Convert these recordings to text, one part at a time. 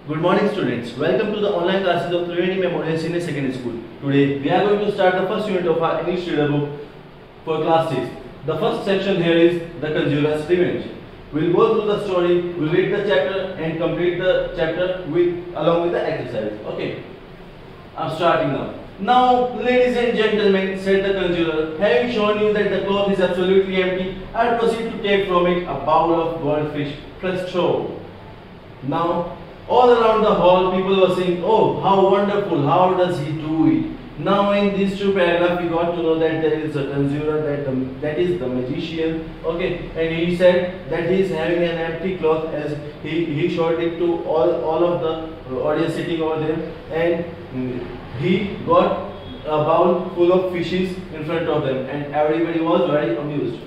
Good morning students. Welcome to the online classes of Triveni Memorial Senior Secondary School. Today we are going to start the first unit of our English reader book for class 6. The first section here is The Conjurer's Revenge. We'll go through the story, we'll read the chapter and complete the chapter along with the exercise. Okay. I'm starting now. Now, ladies and gentlemen, said the conjurer, having shown you that the cloth is absolutely empty, I'll proceed to take from it a bowl of goldfish presto. Now, all around the hall, people were saying, oh, how wonderful, how does he do it? Now, in these two paragraphs, we got to know that there is a conjurer, that is the magician, okay, and he said that he is having an empty cloth as he showed it to all of the audience sitting over there, and he got a bowl full of fishes in front of them, and everybody was very amused.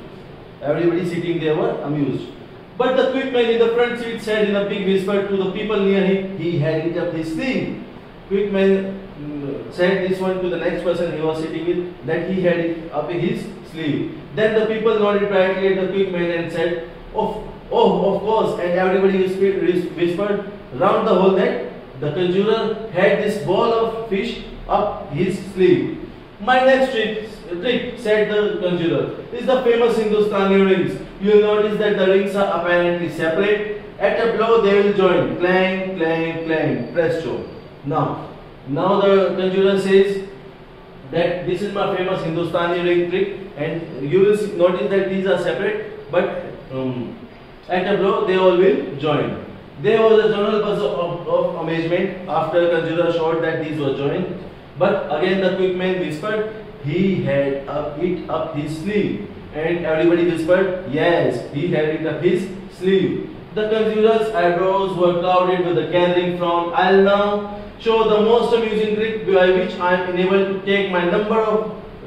Everybody sitting there were amused. But the quick man in the front seat said in a big whisper to the people near him, he had it up his sleeve. Quick man said this one to the next person he was sitting with, that he had it up his sleeve. Then the people nodded brightly at the quick man and said, oh, of course, and everybody whispered round the hall that the conjurer had this ball of fish up his sleeve. My next trick, said the conjurer, is the famous Hindustani rings. You will notice that the rings are apparently separate. At a blow they will join. Clang, clang, clang, presto. Now the conjurer says that this is my famous Hindustani ring trick, and you will notice that these are separate, but at a blow they all will join. There was a general buzz of amazement after the conjurer showed that these were joined. But again the quick man whispered, he had it up his sleeve. And everybody whispered, yes, he had it up his sleeve. The conjurer's eyebrows were clouded with the gathering frown. I'll now show the most amusing trick by which I am enabled to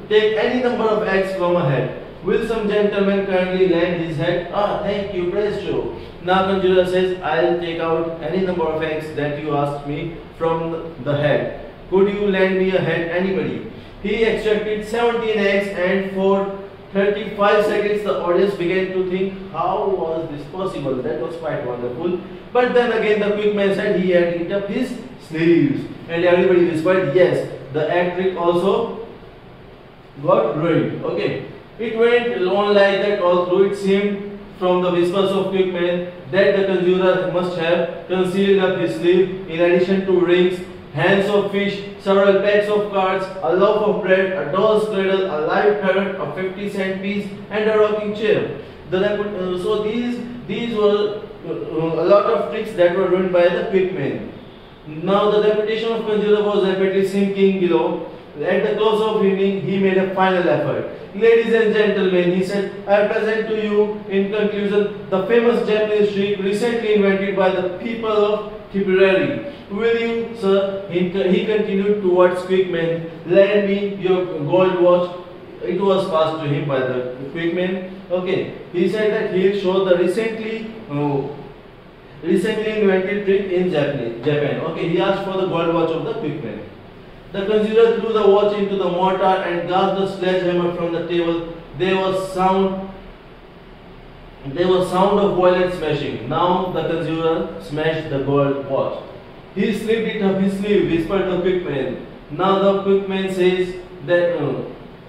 take any number of eggs from a head. Will some gentleman kindly lend his head? Ah, thank you, presto. Now conjurer says, I'll take out any number of eggs that you asked me from the head. Could you lend me a head, anybody? He extracted 17 eggs, and for 35 seconds the audience began to think, how was this possible? That was quite wonderful. But then again the quick man said he had it up his sleeves, and everybody whispered, yes, the egg trick also got ruined. Okay. It went on like that all through. It seemed from the whispers of quick man that the conjurer must have concealed up his sleeve, in addition to rings, hands of fish, several packs of cards, a loaf of bread, a doll's cradle, a live parrot, a 50-cent piece, and a rocking chair. So these were a lot of tricks that were ruined by the quick man. Now the reputation of conjurer was rapidly sinking below. At the close of evening, he made a final effort. Ladies and gentlemen, he said, I present to you, in conclusion, the famous Japanese trick recently invented by the people of Tipperary. Will you, sir, he continued towards Quickman, lend me your gold watch. It was passed to him by the Quickman. Okay, he said that he will show the recently invented trick in Japan. Okay, he asked for the gold watch of the Quickman. The conjurer threw the watch into the mortar and grasped the sledgehammer from the table. There was sound of violent smashing. Now the conjurer smashed the gold watch. He slipped it up his sleeve, whispered the quick man. Now the quick man says that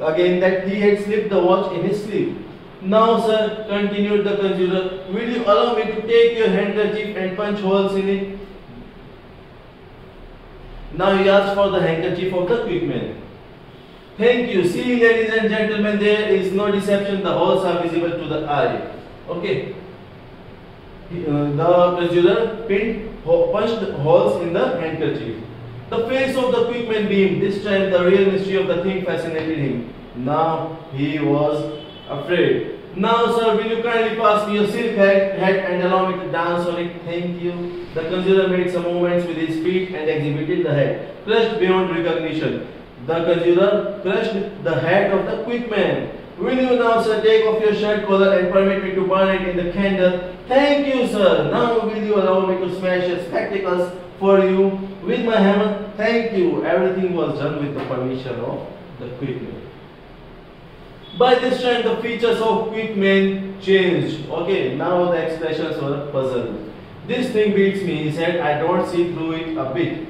again that he had slipped the watch in his sleeve. Now, sir, continued the conjurer, will you allow me to take your handkerchief and punch holes in it? Now he asked for the handkerchief of the quick man. Thank you. See, ladies and gentlemen, there is no deception. The holes are visible to the eye. Okay. The conjurer punched holes in the handkerchief. The face of the quick man beamed. This time the real mystery of the thing fascinated him. Now he was afraid. Now, sir, will you kindly pass me your silk hat and allow me to dance on it? Thank you. The conjurer made some movements with his feet and exhibited the hat, crushed beyond recognition. The conjurer crushed the hat of the quick man. Will you now, sir, take off your shirt collar and permit me to burn it in the candle? Thank you, sir. Now will you allow me to smash your spectacles for you with my hammer? Thank you. Everything was done with the permission of the quick man. By this time, the features of quick men changed. Okay, now the expressions were puzzled. This thing beats me, he said. I don't see through it a bit.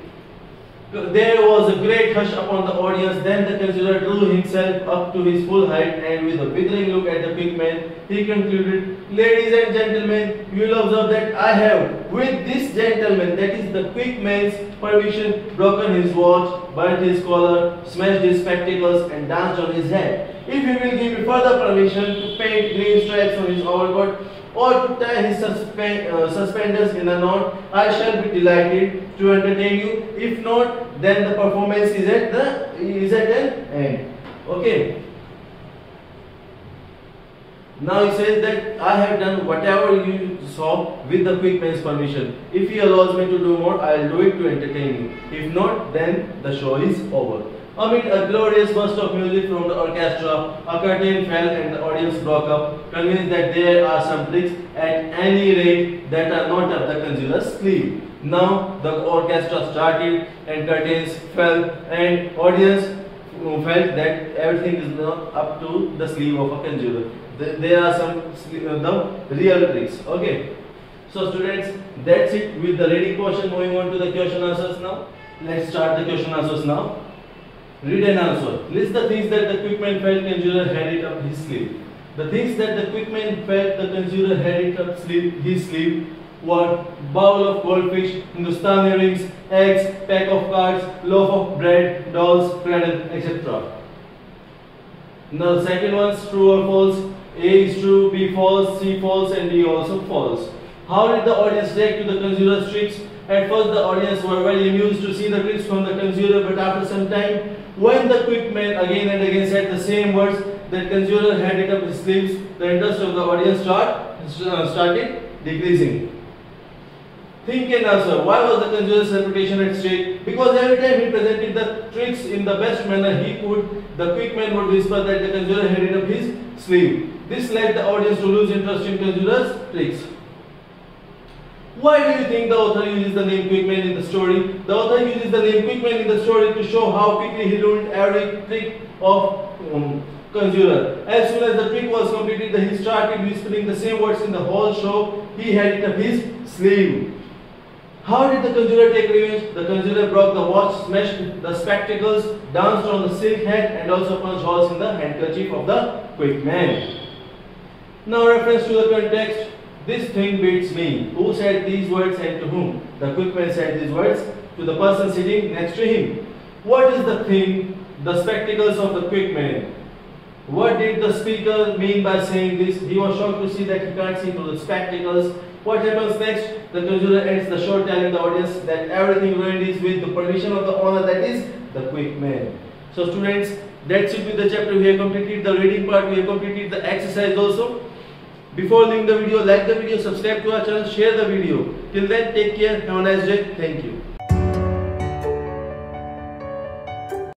There was a great hush upon the audience. Then the conjurer drew himself up to his full height and with a withering look at the quick man, he concluded, "Ladies and gentlemen, you will observe that I have, with this gentleman, that is the quick man's permission, broken his watch, burnt his collar, smashed his spectacles and danced on his head. If he will give me further permission to paint green stripes on his overcoat or to tie his suspenders in a knot, I shall be delighted to entertain you. If not, then the performance is at an end." Okay. Now he says that I have done whatever you saw with the quick man's permission. If he allows me to do more, I will do it to entertain you. If not, then the show is over. Amid a glorious burst of music from the orchestra, a curtain fell and the audience broke up, convinced that there are some tricks at any rate that are not up the conjurer's sleeve. Now the orchestra started and curtains fell and audience felt that everything is not up to the sleeve of a conjurer. There are some the real tricks. Okay. So students, that's it with the reading portion. Moving on to the question answers now. Let's start the question answers now. Read and answer. List the things that the quick man felt conjurer had it up his sleeve. The things that the quick man felt the conjurer had it up his sleeve were bowl of goldfish, Hindustani rings, eggs, pack of cards, loaf of bread, dolls, cradle, etc. Now the second one is true or false. A is true, B false, C false and D also false. How did the audience react to the conjurer's tricks? At first the audience were very amused to see the tricks from the conjurer, but after some time, when the quick man again and again said the same words that conjurer had it up his sleeves, the interest of the audience started decreasing. Think and answer. Why was the conjurer's reputation at stake? Because every time he presented the tricks in the best manner he could, the quick man would whisper that the conjurer had it up his sleeve. This led the audience to lose interest in conjurer's tricks. Why do you think the author uses the name Quick Man in the story? The author uses the name Quick Man in the story to show how quickly he ruined every trick of conjurer. As soon as the trick was completed, he started whispering the same words in the whole show. He had it up his sleeve. How did the conjurer take revenge? The conjurer broke the watch, smashed the spectacles, danced on the silk hat and also punched holes in the handkerchief of the Quick Man. Now reference to the context. This thing beats me. Who said these words and to whom? The quick man said these words to the person sitting next to him. What is the thing? The spectacles of the quick man. What did the speaker mean by saying this? He was shocked to see that he can't see through the spectacles. What happens next? The conjurer ends the show telling the audience that everything ruined is with the permission of the owner, that is the quick man. So students, that's it with the chapter. We have completed the reading part. We have completed the exercise also. Before leaving the video, like the video, subscribe to our channel, share the video. Till then, take care. Have a nice day. Thank you.